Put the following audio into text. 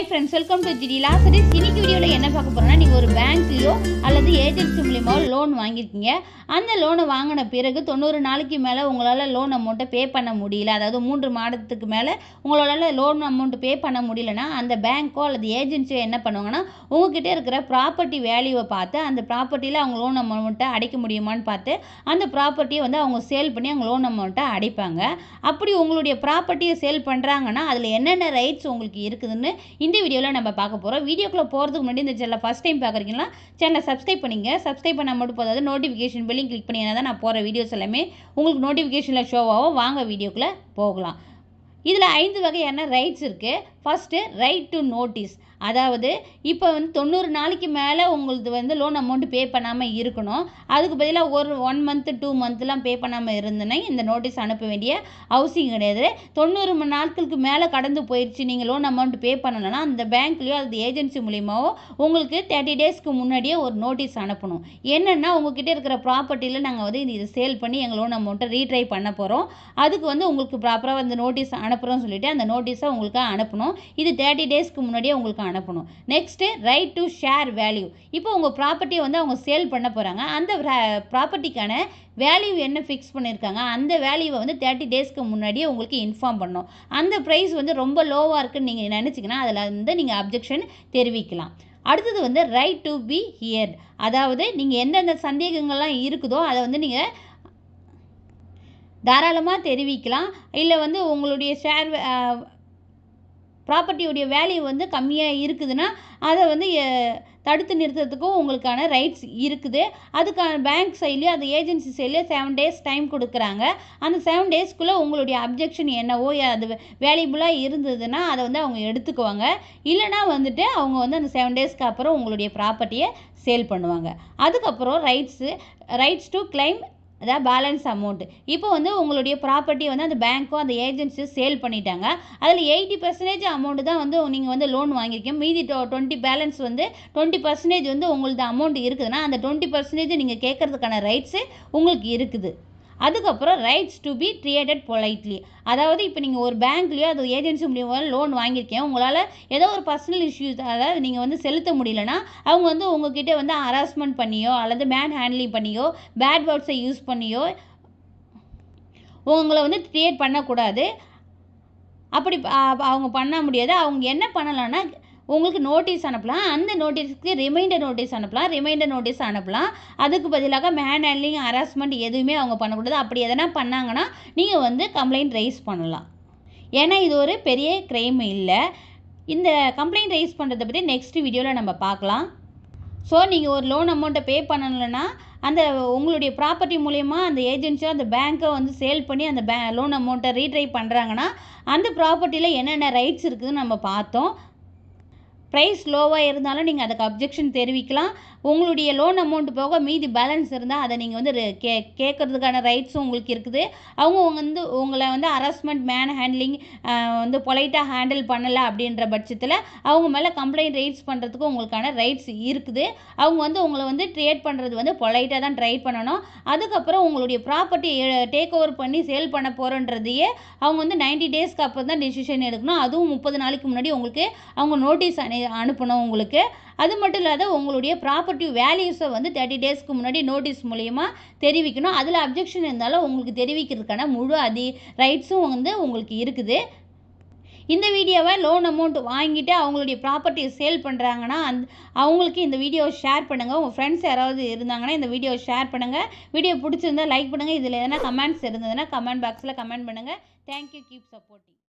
Hi friends, welcome to GD Law Studies. இன்னைக்கு வீடியோல என்ன பார்க்க போறோம்னா நீங்க ஒரு பேங்க்லயோ அல்லது ஏஜென்சி மூலமா லோன் வாங்கிருக்கீங்க. அந்த லோனை வாங்குன பிறகு 90 நாளைக்கு மேல உங்களால லோன் அமௌண்ட்டை பே பண்ண முடியல. அதாவது 3 மாதத்துக்கு மேல உங்களால லோன் அமௌண்ட் பே பண்ண முடியலனா அந்த பேங்கோ அல்லது ஏஜென்சியோ என்ன பண்ணுவாங்கன்னா உங்ககிட்ட இருக்கிற ப்ராப்பர்ட்டி வேல்யூவை பார்த்து அந்த ப்ராப்பர்ட்டில அவங்க லோன் அமௌண்ட்டை அடைக்க முடியுமான்னு பார்த்து அந்த ப்ராப்பர்ட்டியை வந்து அவங்க சேல் பண்ணி அவங்க லோன் அமௌண்ட்டை அடைப்பாங்க. அப்படி உங்களுடைய ப்ராப்பர்ட்டியை சேல் பண்றாங்கன்னா அதுல என்னென்ன ரைட்ஸ் உங்களுக்கு இருக்குதுன்னு இந்த வீடியோவில் நம்ம பார்க்க போகிறோம். வீடியோக்குள்ளே போகிறதுக்கு முன்னாடி இந்த சேனலை ஃபஸ்ட் டைம் பார்க்குறீங்கன்னா சேனலை சப்ஸ்கிரைப் பண்ணிங்க. சப்ஸ்கிரைப் பண்ணால் மட்டும் போதாது, நோட்டிஃபிகேஷன் பெல்லையும் கிளிக் பண்ணிங்கன்னா தான் நான் போகிற வீடியோஸ் எல்லாமே உங்களுக்கு நோட்டிஃபிகேஷனில் ஷோ ஆகும். வாங்க வீடியோக்குள்ளே போகலாம். இதில் 5 வகையான ரைட்ஸ் இருக்குது. First right to notice. அதாவது இப்போ வந்து 90 நாளைக்கு மேலே உங்களுக்கு வந்து லோன் அமௌண்ட் பே பண்ணாமல் இருக்கணும். அதுக்கு பதிலாக ஒரு 1 மந்த் 2 மந்த்லாம் பே பண்ணாமல் இருந்தேன்னா இந்த நோட்டீஸ் அனுப்ப வேண்டிய அவசியம் கிடையாது. 90 நாட்களுக்கு மேலே கடந்து போயிடுச்சு, நீங்கள் லோன் அமௌண்ட் பே பண்ணலைன்னா அந்த பேங்க்லேயோ அல்லது ஏஜென்சி மூலியமாவோ உங்களுக்கு 30 டேஸ்க்கு முன்னாடியே ஒரு நோட்டீஸ் அனுப்பணும். என்னென்னா உங்ககிட்ட இருக்கிற ப்ராப்பர்ட்டியில் நாங்கள் வந்து இதை சேல் பண்ணி எங்கள் லோன் அமௌண்ட்டை ரீட்ரை பண்ண போகிறோம், அதுக்கு வந்து உங்களுக்கு ப்ராப்பராக அந்த நோட்டீஸ் அனுப்புகிறோம்னு சொல்லிட்டு அந்த நோட்டீஸை உங்களுக்கு அனுப்பணும். இது 30 டேஸ்க்கு முன்னாடியே உங்களுக்கு அனுப்பணும். Next right to share value. இப்போ உங்கள் ப்ராப்பர்ட்டியை வந்து அவங்க சேல் பண்ண போகிறாங்க. அந்த ப்ராப்பர்ட்டிக்கான வேல்யூ என்ன ஃபிக்ஸ் பண்ணியிருக்காங்க அந்த வேல்யூவை வந்து 30 டேஸ்க்கு முன்னாடியே உங்களுக்கு இன்ஃபார்ம் பண்ணணும். அந்த ப்ரைஸ் வந்து ரொம்ப லோவாக இருக்குன்னு நீங்கள் நினச்சிங்கன்னா அதில் வந்து நீங்கள் அப்ஜெக்ஷன் தெரிவிக்கலாம். அடுத்தது வந்து ரைட் டு பி ஹியர்ட். அதாவது நீங்கள் எந்தெந்த சந்தேகங்கள்லாம் இருக்குதோ அதை வந்து நீங்கள் தாராளமாக தெரிவிக்கலாம். இல்லை வந்து உங்களுடைய ஷேர் ப்ராப்பர்ட்டியுடைய வேல்யூ வந்து கம்மியாக இருக்குதுன்னா அதை வந்து தடுத்து நிறுத்துறதுக்கும் உங்களுக்கான ரைட்ஸ் இருக்குது. அதுக்கான பேங்க் சைட்லேயோ அது ஏஜென்சி சைட்லேயோ 7 டேஸ் டைம் கொடுக்குறாங்க. அந்த 7 டேஸ்க்குள்ளே உங்களுடைய அப்ஜெக்ஷன் என்னவோ அது வேல்யூபுளாக இருந்ததுன்னா அதை வந்து அவங்க எடுத்துக்குவாங்க. இல்லைனா வந்துட்டு அவங்க வந்து அந்த 7 டேஸ்க்கு அப்புறம் உங்களுடைய ப்ராப்பர்ட்டியை சேல் பண்ணுவாங்க. அதுக்கப்புறம் ரைட்ஸ் டு கிளைம் அதாவது பேலன்ஸ் அமௌண்ட்டு. இப்போ வந்து உங்களுடைய ப்ராப்பர்ட்டி வந்து அந்த பேங்க்கோ அந்த ஏஜென்சியோ சேல் பண்ணிட்டாங்க. அதில் 80% அமௌண்ட்டு தான் வந்து நீங்கள் வந்து லோன் வாங்கியிருக்கீங்க. மீதி 20 பேலன்ஸ் வந்து 20% வந்து உங்களது அமௌண்ட் இருக்குதுன்னா அந்த 20% நீங்கள் கேட்குறதுக்கான ரைட்ஸு உங்களுக்கு இருக்குது. அதுக்கப்புறம் rights to be treated politely. அதாவது இப்போ நீங்கள் ஒரு பேங்க்லேயோ அது ஏஜென்சி மூலியமாக லோன் வாங்கியிருக்கேன், உங்களால் ஏதோ ஒரு பர்சனல் இஷ்யூஸ் அதாவது நீங்கள் வந்து செலுத்த முடியலன்னா அவங்க வந்து உங்ககிட்ட வந்து ஹராஸ்மெண்ட் பண்ணியோ அல்லது மேன் ஹேண்ட்லிங் பண்ணியோ பேட் வேர்ட்ஸை யூஸ் பண்ணியோ உங்களை வந்து ட்ரீட் பண்ணக்கூடாது. அப்படி அவங்க பண்ண முடியாது. அவங்க என்ன பண்ணலான்னா உங்களுக்கு நோட்டீஸ் அனுப்பலாம். அந்த நோட்டீஸ்க்கு ரிமைண்டர் நோட்டீஸ் அனுப்பலாம். அதுக்கு பதிலாக மேன் ஹேண்ட்லிங் ஹராஸ்மெண்ட் எதுவுமே அவங்க பண்ணக்கூடாது. அப்படி எதனா பண்ணாங்கன்னா நீங்கள் வந்து கம்ப்ளைண்ட் ரைஸ் பண்ணலாம். ஏன்னா இது ஒரு பெரிய க்ரைம் இல்லை. இந்த கம்ப்ளைண்ட் ரைஸ் பண்ணுறதை பற்றி நெக்ஸ்ட் வீடியோவில் நம்ம பார்க்கலாம். ஸோ நீங்கள் ஒரு லோன் அமௌண்ட்டை பே பண்ணலைன்னா அந்த உங்களுடைய ப்ராப்பர்ட்டி மூலயமா அந்த ஏஜென்சியோ அந்த பேங்க்கை வந்து சேல் பண்ணி அந்த லோன் அமௌண்ட்டை ரீட்ரை பண்ணுறாங்கன்னா அந்த ப்ராப்பர்ட்டியில் என்னென்ன ரைட்ஸ் இருக்குதுன்னு நம்ம பார்த்தோம். ப்ரைஸ் லோவாக இருந்தாலும் நீங்கள் அதுக்கு அப்ஜெக்ஷன் தெரிவிக்கலாம். உங்களுடைய லோன் அமௌண்ட் போக மீதி பேலன்ஸ் இருந்தால் அதை நீங்கள் வந்து கேட்குறதுக்கான ரைட்ஸும் உங்களுக்கு இருக்குது. அவங்க வந்து உங்களை வந்து ஹராஸ்மெண்ட் மேன் ஹேண்ட்லிங் வந்து பொலைட்டாக ஹேண்டில் பண்ணலை அப்படின்ற பட்சத்தில் அவங்க மேலே கம்ப்ளைண்ட் ரைட்ஸ் பண்ணுறதுக்கு உங்களுக்கான ரைட்ஸ் இருக்குது. அவங்க வந்து உங்களை வந்து ட்ரீட் பண்ணுறது வந்து பொலைட்டாக தான் ட்ரை பண்ணணும். அதுக்கப்புறம் உங்களுடைய ப்ராப்பர்ட்டி டேக் ஓவர் பண்ணி சேல் பண்ண போகிறோன்றதையே அவங்க வந்து 90 டேஸ்க்கு அப்புறம் தான் டெசிஷன் எடுக்கணும். அதுவும் 30 நாளைக்கு முன்னாடி உங்களுக்கு அவங்க நோட்டீஸ் அனுப்பணும் உங்களுக்கு. அது மட்டும் இல்லாத உங்களுடைய ப்ராப்பர்ட்டி வேல்யூஸை வந்து 30 டேஸ்க்கு முன்னாடி நோட்டீஸ் மூலயமா தெரிவிக்கணும். அதில் அப்ஜெக்ஷன் இருந்தாலும் உங்களுக்கு தெரிவிக்கிறதுக்கான முழு ரைட்ஸும் வந்து உங்களுக்கு இருக்குது. இந்த வீடியோவை லோன் அமௌண்ட் வாங்கிட்டு அவங்களுடைய ப்ராப்பர்ட்டியை சேல் பண்ணுறாங்கன்னா அவங்களுக்கு இந்த வீடியோவை ஷேர் பண்ணுங்கள். உங்கள் ஃப்ரெண்ட்ஸ் யாராவது இருந்தாங்கன்னா இந்த வீடியோவை ஷேர் பண்ணுங்கள். வீடியோ பிடிச்சிருந்தால் லைக் பண்ணுங்கள். இதில் எதனா கமெண்ட்ஸ் இருந்ததுன்னா கமெண்ட் பாக்ஸில் கமெண்ட் பண்ணுங்கள். தேங்க்யூ. Keep supporting.